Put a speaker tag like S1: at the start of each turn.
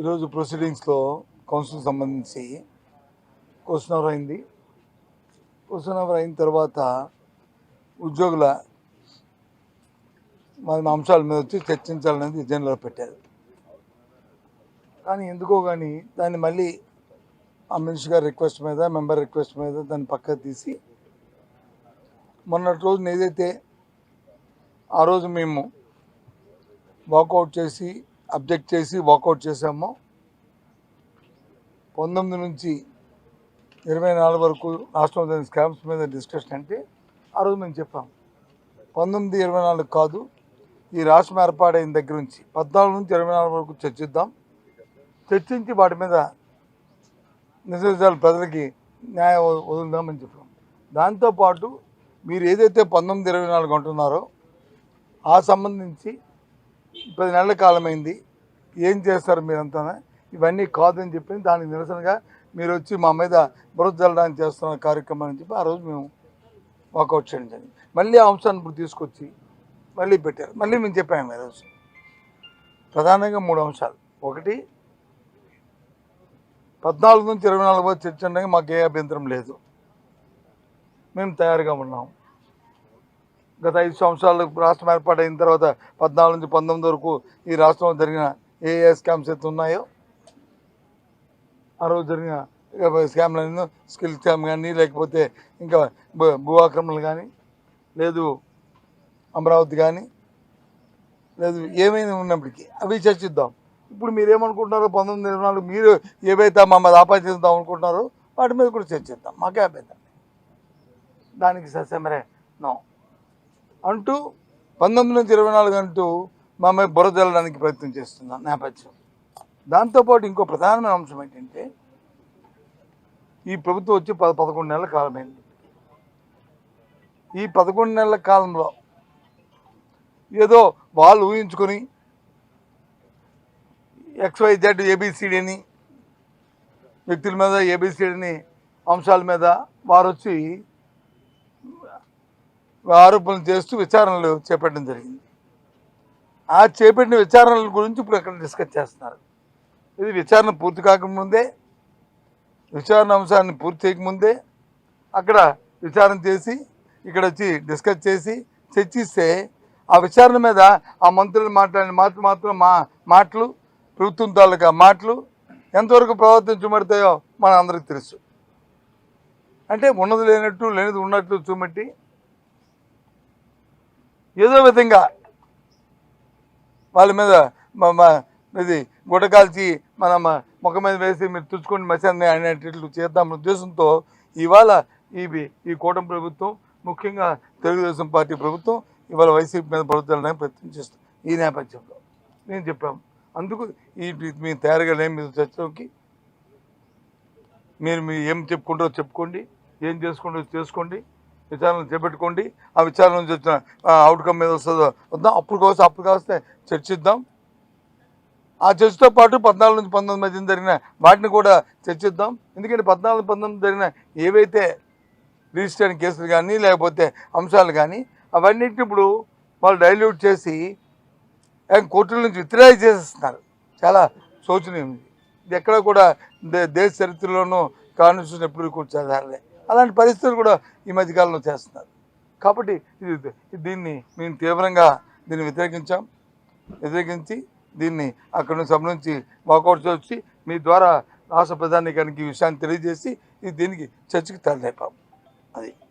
S1: ఈరోజు ప్రొసీడింగ్స్లో కౌన్సిల్ సంబంధించి question hour అయింది. క్వశ్చన్ అవర్ అయిన తర్వాత ఉద్యోగుల మన అంశాల మీద వచ్చి చర్చించాలనేది ఎజెండాలో పెట్టారు. కానీ ఎందుకో కానీ దాన్ని మళ్ళీ ఆ మినిస్టర్ గారి రిక్వెస్ట్ మీద, మెంబర్ రిక్వెస్ట్ మీద దాన్ని పక్కకు తీసి మొన్నటి రోజున ఏదైతే ఆ రోజు మేము వాకౌట్ చేసి అబ్జెక్ట్ చేసి వాకౌట్ చేసామో 19 నుంచి 24 వరకు రాష్ట్రంలో స్కామ్స్ మీద డిస్కషన్ అంటే ఆ రోజు మేము చెప్పాం 19-24 కాదు, ఈ రాష్ట్రం ఏర్పాటైన దగ్గర నుంచి 14 నుంచి 24 వరకు చర్చిద్దాం, చర్చించి వాటి మీద నిజాలు ప్రజలకి న్యాయం వదులుదామని చెప్పాం. దాంతోపాటు మీరు ఏదైతే 19-24 అంటున్నారో ఆ సంబంధించి 10 నెలల కాలమైంది, ఏం చేస్తారు మీరంతా, ఇవన్నీ కాదని చెప్పి దానికి నిరసనగా మీరు వచ్చి మా మీద బురద జల్లడానికి చేస్తున్న కార్యక్రమం అని చెప్పి ఆ రోజు మేము వాకౌట్ చేయడం జరిగింది. మళ్ళీ ఆ అంశాన్ని ఇప్పుడు తీసుకొచ్చి మళ్ళీ పెట్టారు. మళ్ళీ మేము చెప్పాము ఈరోజు ప్రధానంగా 3 అంశాలు. ఒకటి, 14 నుంచి 24 వరకు చర్చ ఉండగా మాకు ఏ అభ్యంతరం లేదు, మేము తయారుగా ఉన్నాం. గత 5 సంవత్సరాలు రాష్ట్రం ఏర్పాటైన తర్వాత 14 నుంచి 19 వరకు ఈ రాష్ట్రంలో జరిగిన ఏ స్కామ్స్ అయితే ఉన్నాయో ఆ రోజు జరిగిన స్కామ్లు, స్కిల్ స్కామ్ కానీ, లేకపోతే ఇంకా భూ ఆక్రమణలు కానీ, లేదు అమరావతి కానీ, లేదు ఏమైనా ఉన్నప్పటికీ అవి చర్చిద్దాం. ఇప్పుడు మీరేమనుకుంటున్నారో 19-24 మీరు ఏవైతే మమ్మల్ని ఆపాదిద్దాం అనుకుంటున్నారో వాటి మీద కూడా చర్చిద్దాం, మాకే అభ్యంతరం. దానికి ససమరే నో అంటూ 19 నుంచి 24 అంటూ మా మీద బురద జల్లడానికి ప్రయత్నం చేస్తున్నాం నేపథ్యం. దాంతోపాటు ఇంకో ప్రధానమైన అంశం ఏంటంటే ఈ ప్రభుత్వం వచ్చి 11 నెలల కాలమైంది. ఈ 11 నెలల కాలంలో ఏదో వాళ్ళు ఊహించుకొని XYZ ABCDని వ్యక్తుల మీద, ABCDని అంశాల మీద వారు వచ్చి ఆరోపణలు చేస్తూ విచారణలు చేపట్టడం జరిగింది. ఆ చేపట్టిన విచారణల గురించి ఇప్పుడు అక్కడ డిస్కస్ చేస్తున్నారు. ఇది విచారణ పూర్తి కాకముందే, విచారణ అంశాన్ని పూర్తి చేయకముందే అక్కడ విచారణ చేసి ఇక్కడ వచ్చి డిస్కస్ చేసి చర్చిస్తే ఆ విచారణ మీద ఆ మంత్రులు మాట్లాడిన మాత్రం మాటలు, ప్రభుత్వం తాలూకా మాటలు ఎంతవరకు ప్రవర్తన చూపెడతాయో మన అందరికీ తెలుసు. అంటే ఉన్నది లేనట్టు, లేనిది ఉన్నట్లు చూపెట్టి ఏదో విధంగా వాళ్ళ మీద ఇది గుడ్డకాల్చి మన ముఖం మీద వేసి మీరు తుచ్చుకొని మసాన్ని అనేటట్లు చేద్దాం ఉద్దేశంతో ఇవాళ ఈ కూటమి ప్రభుత్వం, ముఖ్యంగా తెలుగుదేశం పార్టీ ప్రభుత్వం ఇవాళ వైసీపీ మీద బురదలడానికి ప్రయత్నం చేస్తాం. ఈ నేపథ్యంలో నేను చెప్పాము, అందుకు మీ తయారుగా లేని మీద చర్చలోకి మీరు ఏం చెప్పుకుంటారో చెప్పుకోండి, ఏం చేసుకుంటారో చేసుకోండి, విచారణ చేపట్టుకోండి. ఆ విచారణ నుంచి వచ్చిన అవుట్కమ్ మీద వస్తుందో వద్దాం, అప్పుడు కాస్తే చర్చిద్దాం. ఆ చర్చతో పాటు 14 నుంచి 19 మధ్య జరిగిన వాటిని కూడా చర్చిద్దాం. ఎందుకంటే 14-19 జరిగిన ఏవైతే రిజిస్టర్ అయిన కేసులు కానీ, లేకపోతే అంశాలు కానీ అవన్నింటినీ ఇప్పుడు వాళ్ళు డైల్యూట్ చేసి కోర్టుల నుంచి విత్డ్రా చేసేస్తున్నారు. చాలా శోచనీయం. ఇది ఎక్కడ కూడా దేశ చరిత్రలోనూ కాన్స్టిట్యూషన్ ఎప్పుడు కూర్చోదారలే. అలాంటి పరిస్థితులు కూడా ఈ మధ్యకాలంలో చేస్తున్నారు. కాబట్టి దీన్ని మేము తీవ్రంగా వ్యతిరేకించి దీన్ని అక్కడ నుంచి సభ నుంచి వాకౌట్ వచ్చి మీ ద్వారా రాష్ట్ర ప్రధానికానికి ఈ విషయాన్ని తెలియజేసి దీనికి చర్చకి తరలిపాం. అది